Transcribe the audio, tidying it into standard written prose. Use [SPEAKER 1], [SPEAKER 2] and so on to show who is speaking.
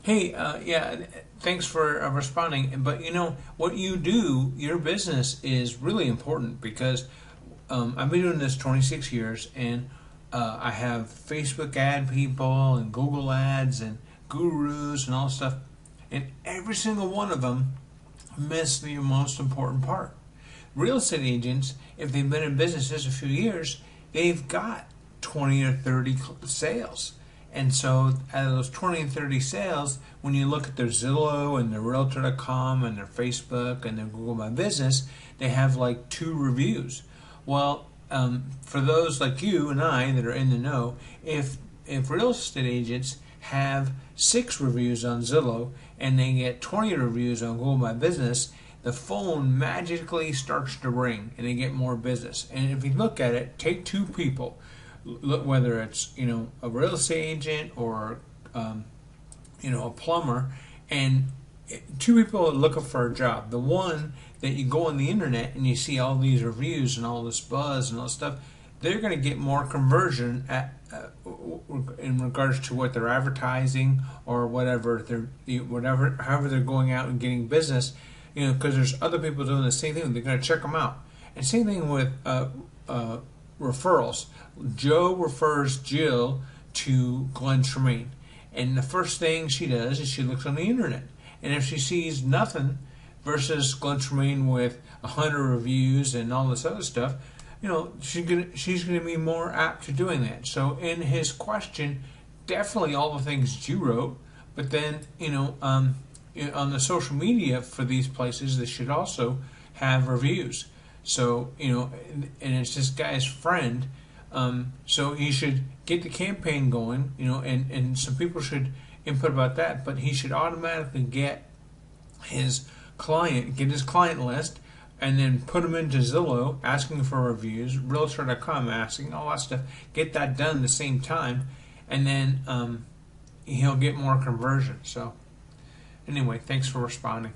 [SPEAKER 1] Hey, yeah, thanks for responding. But you know, what you do, your business is really important because I've been doing this 26 years and I have Facebook ad people and Google ads and gurus and all stuff. And every single one of them miss the most important part. Real estate agents, if they've been in business just a few years, they've got 20 or 30 sales. And so out of those 20 and 30 sales, when you look at their Zillow and their Realtor.com and their Facebook and their Google My Business, they have like 2 reviews. Well, for those like you and I that are in the know, if real estate agents have 6 reviews on Zillow and they get 20 reviews on Google My Business, the phone magically starts to ring and they get more business. And if you look at it, take 2 people, look whether it's a real estate agent or a plumber, and 2 people are looking for a job. The one that you go on the internet and you see all these reviews and all this buzz and all this stuff, they're going to get more conversion in regards to what they're advertising or whatever however they're going out and getting business. Because there's other people doing the same thing. They're going to check them out. And same thing with referrals. Joe refers Jill to Glenn Tremain, and the first thing she does is she looks on the internet, and if she sees nothing versus Glenn Tremain with 100 reviews and all this other stuff, she's gonna be more apt to doing that. So in his question, definitely all the things you wrote, but then on the social media for these places, they should also have reviews. So, and it's this guy's friend. So he should get the campaign going, and some people should input about that, but he should automatically get his client list and then put them into Zillow asking for reviews, Realtor.com asking, all that stuff. Get that done at the same time, and then he'll get more conversion. So anyway, thanks for responding.